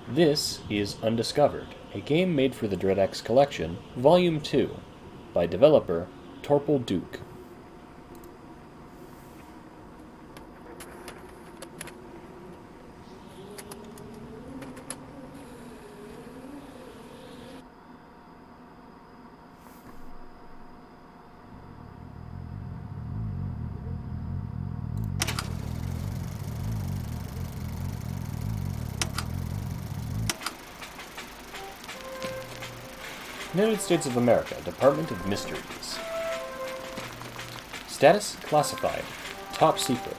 This is Undiscovered, a game made for the DreadX Collection, Volume 2, by developer Torple Dook. United States of America, Department of Mysteries. Status classified. Top secret.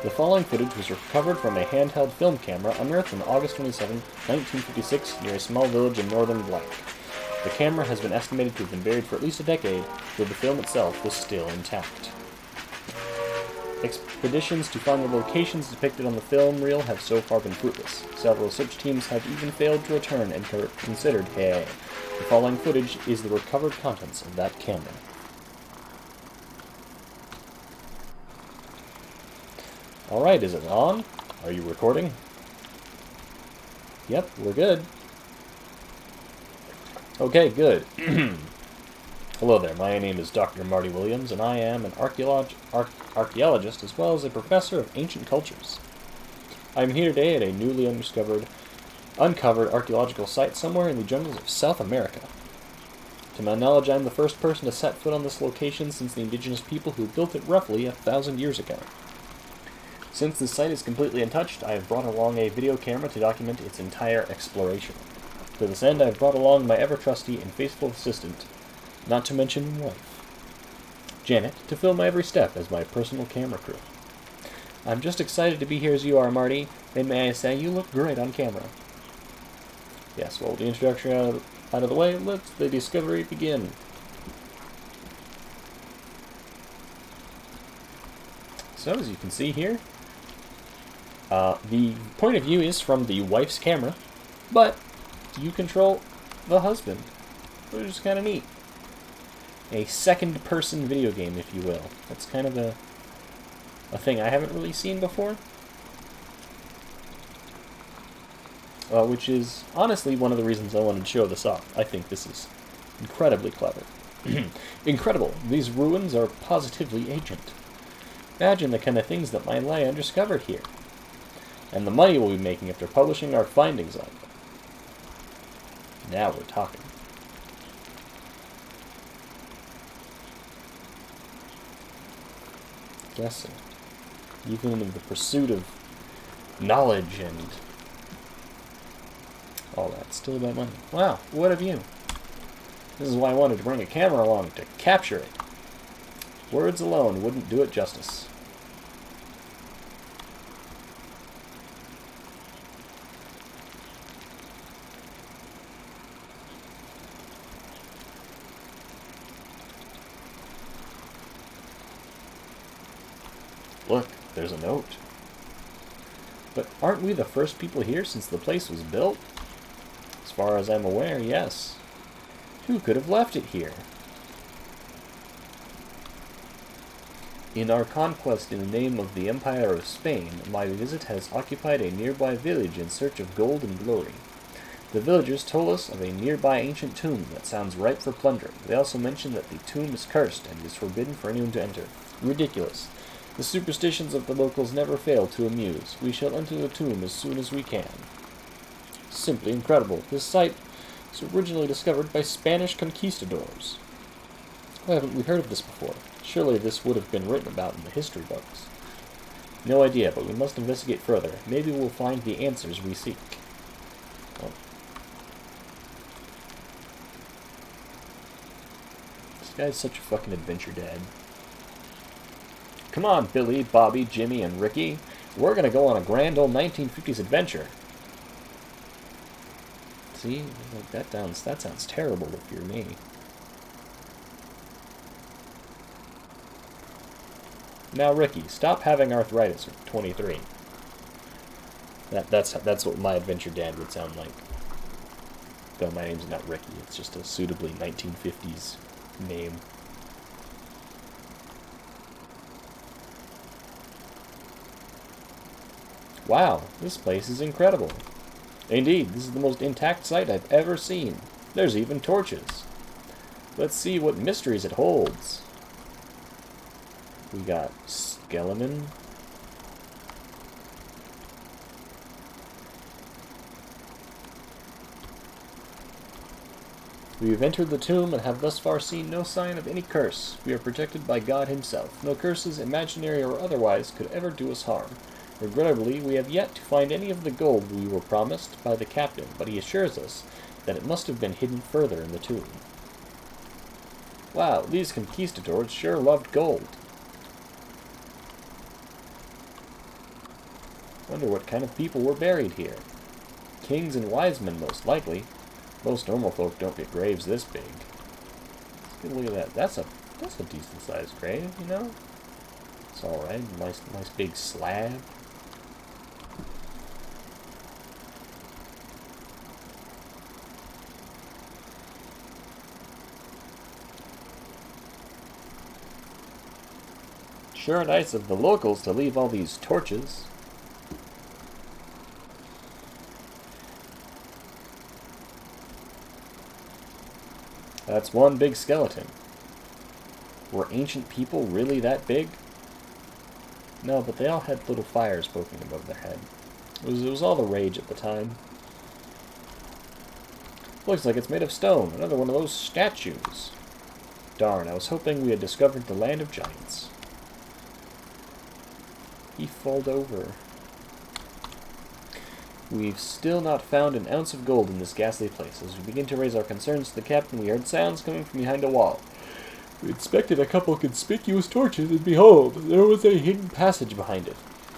The following footage was recovered from a handheld film camera unearthed on August 27, 1956, near a small village in northern blank. The camera has been estimated to have been buried for at least a decade, though the film itself was still intact. Expeditions to find the locations depicted on the film reel have so far been fruitless. Several search teams have even failed to return and considered, hey, the following footage is the recovered contents of that camera. Alright, is it on? Are you recording? Yep, we're good. Okay, good. Hello there, my name is Dr. Marty Williams, and I am an archaeologist as well as a professor of ancient cultures. I am here today at a newly uncovered archaeological site somewhere in the jungles of South America. To my knowledge, I am the first person to set foot on this location since the indigenous people who built it roughly 1,000 years ago. Since this site is completely untouched, I have brought along a video camera to document its entire exploration. To this end, I have brought along my ever-trusty and faithful assistant, not to mention wife, Janet, to film my every step as my personal camera crew. I'm just excited to be here as you are, Marty, and may I say, you look great on camera. Yes, well, the introduction out of the way, let the discovery begin. So, as you can see here, the point of view is from the wife's camera, but you control the husband, which is kind of neat. A second-person video game, if you will. That's kind of a thing I haven't really seen before. Which is, honestly, one of the reasons I wanted to show this off. I think this is incredibly clever. Incredible. These ruins are positively ancient. Imagine the kind of things that might lie undiscovered here. And the money we'll be making after publishing our findings on them. Now we're talking. Guessing. Even in the pursuit of knowledge and all that, still about money. Wow, what have you? This is why I wanted to bring a camera along, to capture it. Words alone wouldn't do it justice. Look, there's a note. But aren't we the first people here since the place was built? As far as I'm aware, yes. Who could have left it here? In our conquest in the name of the Empire of Spain, my visit has occupied a nearby village in search of gold and glory. The villagers told us of a nearby ancient tomb that sounds ripe for plunder. They also mentioned that the tomb is cursed and is forbidden for anyone to enter. Ridiculous. The superstitions of the locals never fail to amuse. We shall enter the tomb as soon as we can. Simply incredible. This site was originally discovered by Spanish conquistadors. Why haven't we heard of this before? Surely this would have been written about in the history books. No idea, but we must investigate further. Maybe we'll find the answers we seek. Oh. This guy's such a fucking adventure dad. Come on, Billy, Bobby, Jimmy, and Ricky. We're gonna go on a grand old 1950s adventure. See? That sounds terrible if you're me. Now, Ricky, stop having arthritis at 23. That's what my adventure dad would sound like. Though my name's not Ricky, it's just a suitably 1950s name. Wow, this place is incredible. Indeed, this is the most intact site I've ever seen. There's even torches. Let's see what mysteries it holds. We got skeleton. We have entered the tomb and have thus far seen no sign of any curse. We are protected by God himself. No curses, imaginary or otherwise, could ever do us harm. Regrettably, we have yet to find any of the gold we were promised by the captain, but he assures us that it must have been hidden further in the tomb. Wow, these conquistadors sure loved gold. Wonder what kind of people were buried here. Kings and wise men, most likely. Most normal folk don't get graves this big. Let's get a look at that. That's a decent sized grave, you know? It's alright. Nice big slab. Sure nice of the locals to leave all these torches. That's one big skeleton. Were ancient people really that big? No, but they all had little fires poking above their head. It was all the rage at the time. Looks like it's made of stone. Another one of those statues. Darn, I was hoping we had discovered the land of giants. He falled over. We've still not found an ounce of gold in this ghastly place. As we begin to raise our concerns to the captain, we heard sounds coming from behind a wall. We inspected a couple conspicuous torches, and behold, there was a hidden passage behind it.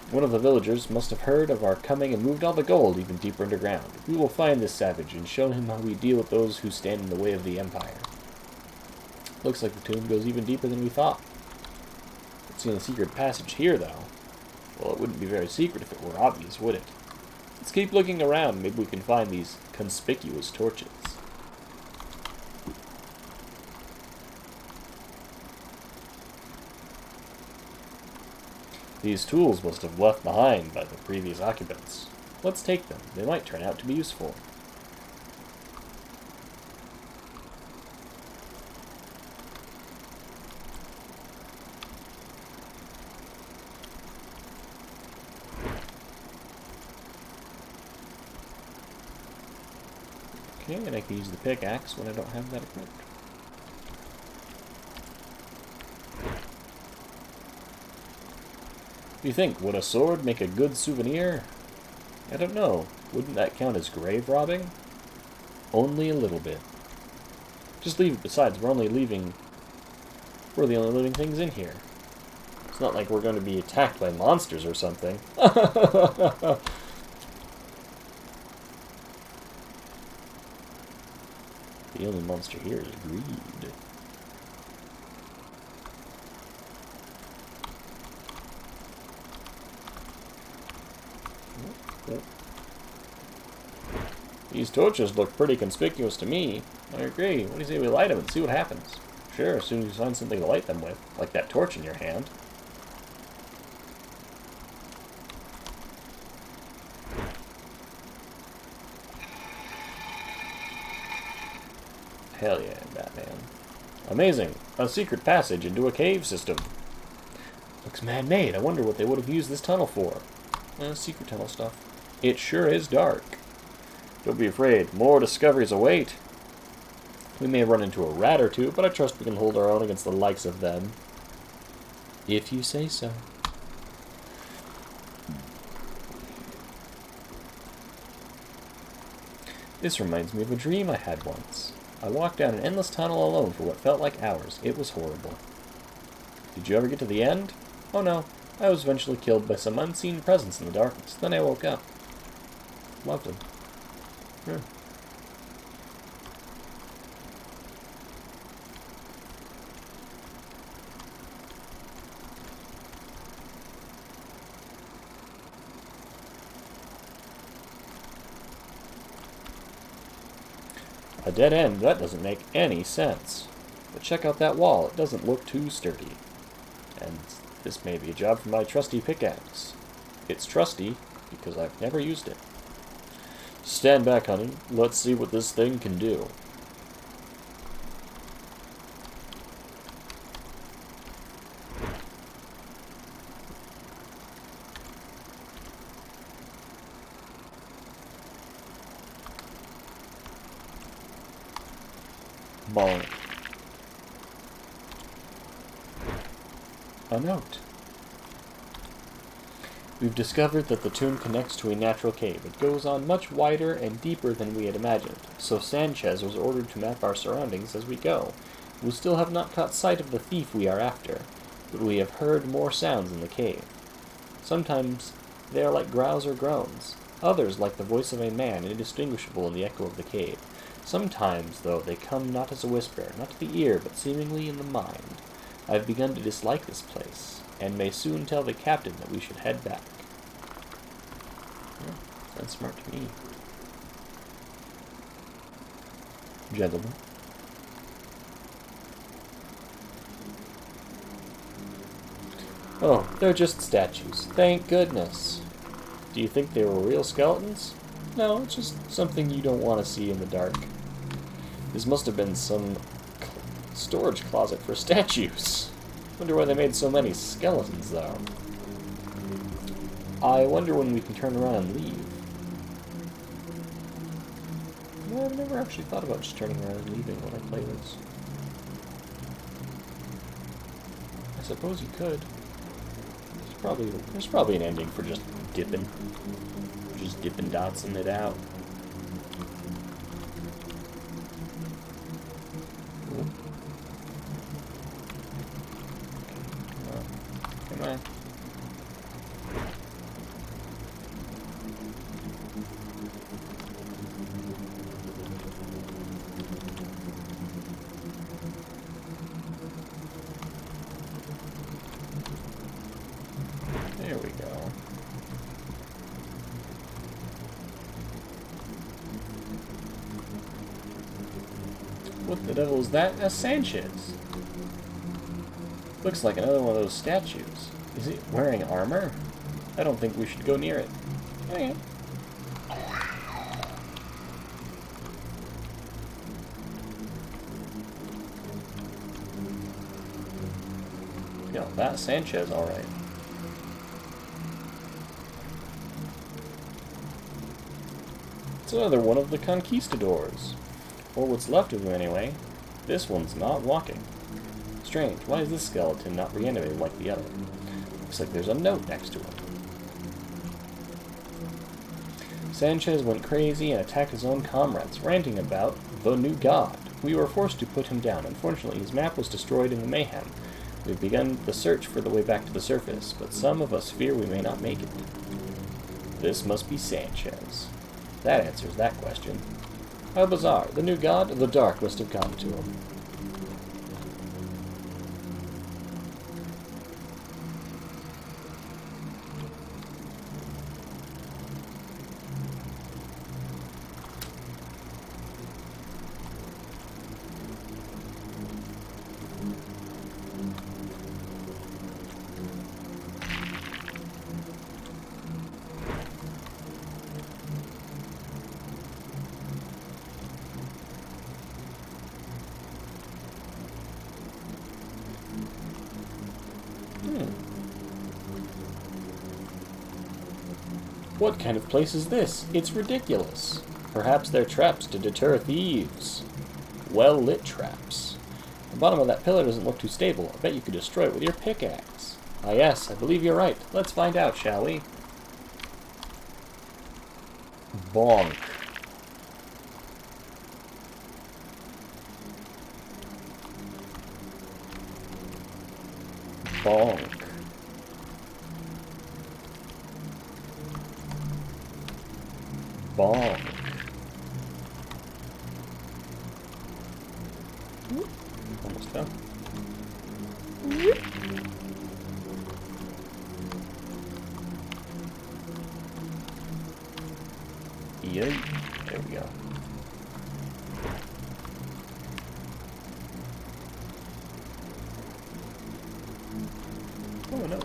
One of the villagers must have heard of our coming and moved all the gold even deeper underground. We will find this savage and show him how we deal with those who stand in the way of the Empire. Looks like the tomb goes even deeper than we thought. It's in a secret passage here, though. Well, it wouldn't be very secret if it were obvious, would it? Let's keep looking around. Maybe we can find these conspicuous torches. These tools must have left behind by the previous occupants. Let's take them. They might turn out to be useful. Okay, and I can use the pickaxe when I don't have that equipped. What do you think? Would a sword make a good souvenir? I don't know. Wouldn't that count as grave robbing? Only a little bit. Just leave it. Besides, we're the only living things in here. It's not like we're going to be attacked by monsters or something. The only monster here is greed. These torches look pretty conspicuous to me. I agree. What do you say we light them and see what happens? Sure, as soon as you find something to light them with, like that torch in your hand. Hell yeah, Batman. Amazing. A secret passage into a cave system. Looks man-made. I wonder what they would have used this tunnel for. Secret tunnel stuff. It sure is dark. Don't be afraid. More discoveries await. We may run into a rat or two, but I trust we can hold our own against the likes of them. If you say so. This reminds me of a dream I had once. I walked down an endless tunnel alone for what felt like hours. It was horrible. Did you ever get to the end? Oh no. I was eventually killed by some unseen presence in the darkness. Then I woke up. Loved him. A dead end? That doesn't make any sense. But check out that wall. It doesn't look too sturdy. And this may be a job for my trusty pickaxe. It's trusty, because I've never used it. Stand back, honey. Let's see what this thing can do. Bonk. A note. We've discovered that the tomb connects to a natural cave. It goes on much wider and deeper than we had imagined, so Sanchez was ordered to map our surroundings as we go. We still have not caught sight of the thief we are after, but we have heard more sounds in the cave. Sometimes they are like growls or groans, others like the voice of a man indistinguishable in the echo of the cave. Sometimes, though, they come not as a whisper, not to the ear, but seemingly in the mind. I have begun to dislike this place, and may soon tell the captain that we should head back. Yeah, sounds smart to me. Gentlemen. Oh, they're just statues. Thank goodness. Do you think they were real skeletons? No, it's just something you don't want to see in the dark. This must have been some storage closet for statues. Wonder why they made so many skeletons, though. I wonder when we can turn around and leave. No, I've never actually thought about just turning around and leaving when I play this. I suppose you could. There's probably an ending for just dipping. Just dipping dots in it out. Come on. There we go. What the devil is that? That's Sanchez. Looks like another one of those statues. Is it wearing armor? I don't think we should go near it. Okay. Yeah, that's Sanchez, alright. It's another one of the conquistadors. Or what's left of him, anyway. This one's not walking. Strange, why is this skeleton not reanimated like the other? Looks like there's a note next to him. Sanchez went crazy and attacked his own comrades, ranting about the new god. We were forced to put him down. Unfortunately, his map was destroyed in the mayhem. We've begun the search for the way back to the surface, but some of us fear we may not make it. This must be Sanchez. That answers that question. How bizarre. The new god, the dark, must have come to him. What kind of place is this? It's ridiculous. Perhaps they're traps to deter thieves. Well-lit traps. The bottom of that pillar doesn't look too stable. I bet you could destroy it with your pickaxe. Ah yes, I believe you're right. Let's find out, shall we? Bonk. Bonk. Bonk. Almost fell. Yay. There we go. Oh no.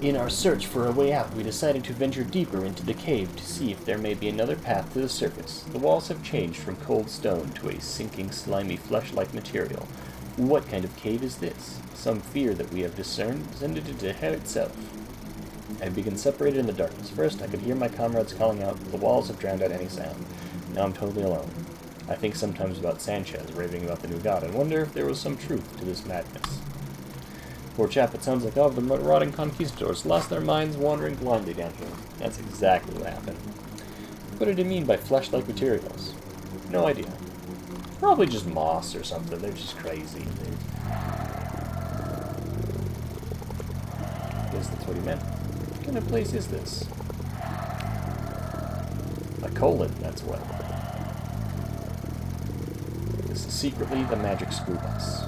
In our search for a way out, we decided to venture deeper into the cave to see if there may be another path to the surface. The walls have changed from cold stone to a sinking, slimy, flesh-like material. What kind of cave is this? Some fear that we have discerned descended into hell itself. I began separated in the darkness. First, I could hear my comrades calling out, but the walls have drowned out any sound. Now I'm totally alone. I think sometimes about Sanchez raving about the new god, and wonder if there was some truth to this madness. Poor chap, it sounds like all of the marauding conquistadors lost their minds wandering blindly down here. That's exactly what happened. What did it mean by flesh-like materials? No idea. Probably just moss or something. They're just crazy. I guess that's what he meant. What kind of place is this? A colon, that's what. This is secretly the magic schoolbus.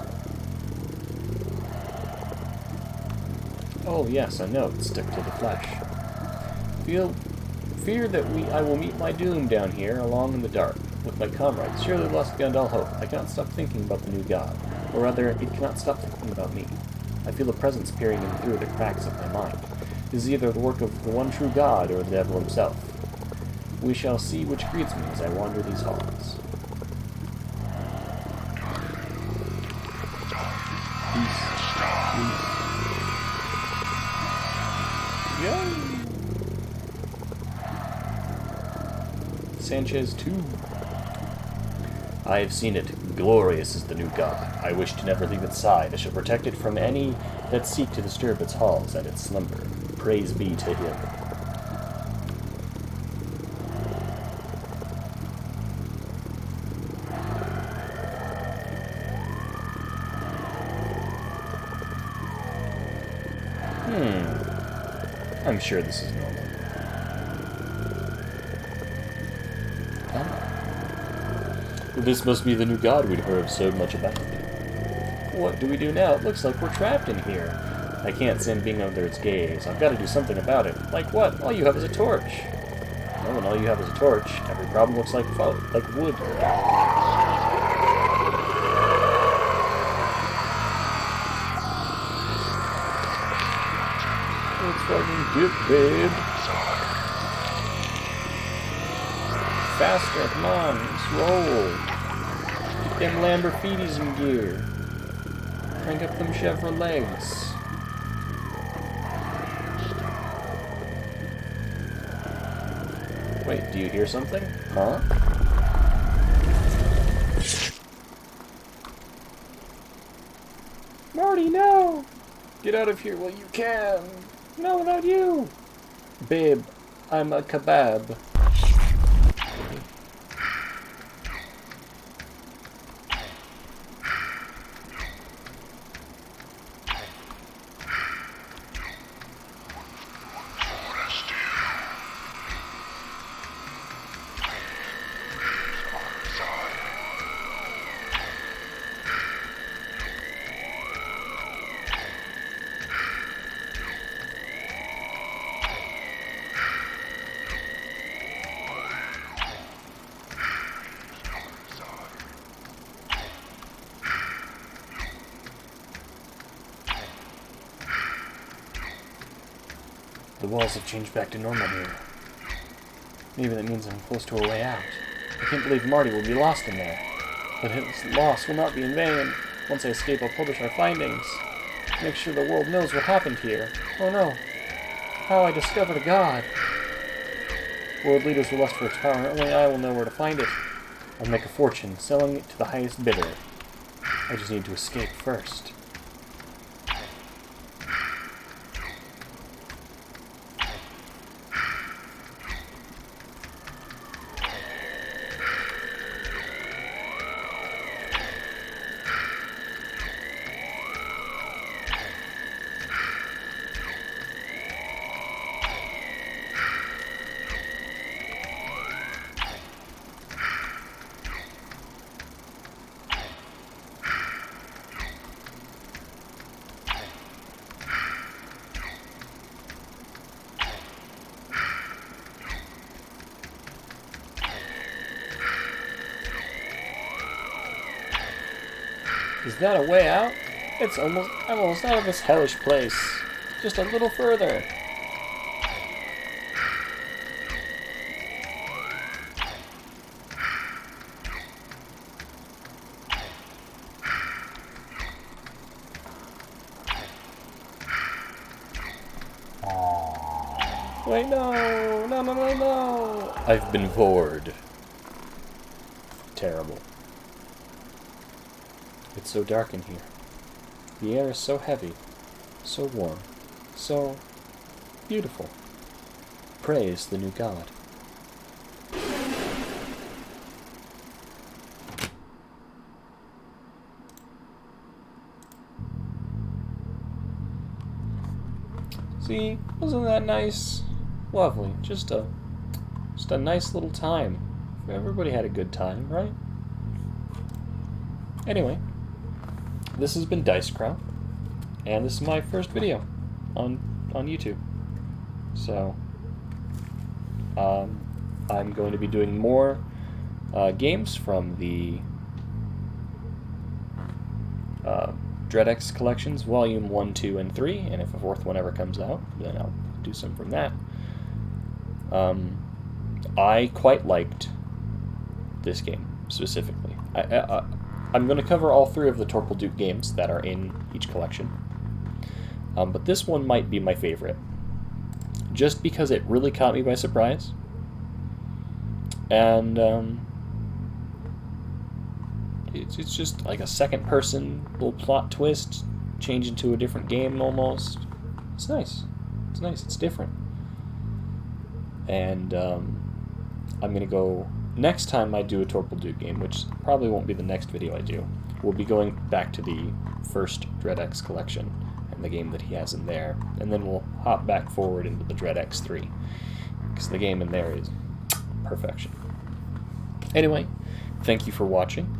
Oh yes, a note stuck to the flesh. Fear that I will meet my doom down here, along in the dark, with my comrades, surely lost beyond all hope. I cannot stop thinking about the new god, or rather, it cannot stop thinking about me. I feel a presence peering in through the cracks of my mind. It is either the work of the one true god or the devil himself. We shall see which greets me as I wander these halls. Peace. Sanchez too. I have seen it. Glorious is the new god. I wish to never leave its side. I shall protect it from any that seek to disturb its halls and its slumber. Praise be to him. I'm sure this is normal. Well, this must be the new god we'd heard so much about. What do we do now? It looks like we're trapped in here. I can't stand being under its gaze. I've got to do something about it. Like what? All you have is a torch. Well, when all you have is a torch, every problem looks like wood. It's fucking dip, babe. Faster, come on, let's roll. Get them Lamborghinis in gear. Crank up them Chevrolets. Wait, do you hear something? Huh? Marty, no! Get out of here while you can! No, not you! Babe, I'm a kebab. The walls have changed back to normal here. Maybe that means I'm close to a way out. I can't believe Marty will be lost in there. But his loss will not be in vain. Once I escape, I'll publish our findings. Make sure the world knows what happened here. Oh no. How I discovered a god. World leaders will lust for its power. Only I will know where to find it. I'll make a fortune, selling it to the highest bidder. I just need to escape first. Is that a way out? I'm almost out of this hellish place. Just a little further. Wait, no! No, no, no, no! I've been bored. Terrible. It's so dark in here. The air is so heavy, so warm, so beautiful. Praise the new god. See, wasn't that nice? Lovely. Just a nice little time. Everybody had a good time, right? Anyway, this has been Dicecrown, and this is my first video on YouTube. So, I'm going to be doing more games from the DreadX collections, Volume 1, 2, and 3, and if a fourth one ever comes out, then I'll do some from that. I quite liked this game, specifically. I'm going to cover all three of the Torple Dook games that are in each collection, but this one might be my favorite, just because it really caught me by surprise, and it's just like a second-person little plot twist, change into a different game almost. It's nice. It's nice. It's different. And I'm going to go... Next time I do a Torple Dook game, which probably won't be the next video I do, we'll be going back to the first DreadX collection and the game that he has in there. And then we'll hop back forward into the DreadX 3, because the game in there is perfection. Anyway, thank you for watching.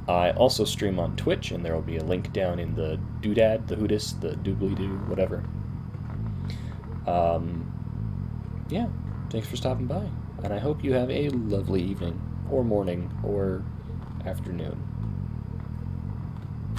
I also stream on Twitch, and there will be a link down in the doodad, the hoodis, the doobly-doo, whatever. Yeah, thanks for stopping by, and I hope you have a lovely evening, or morning, or afternoon.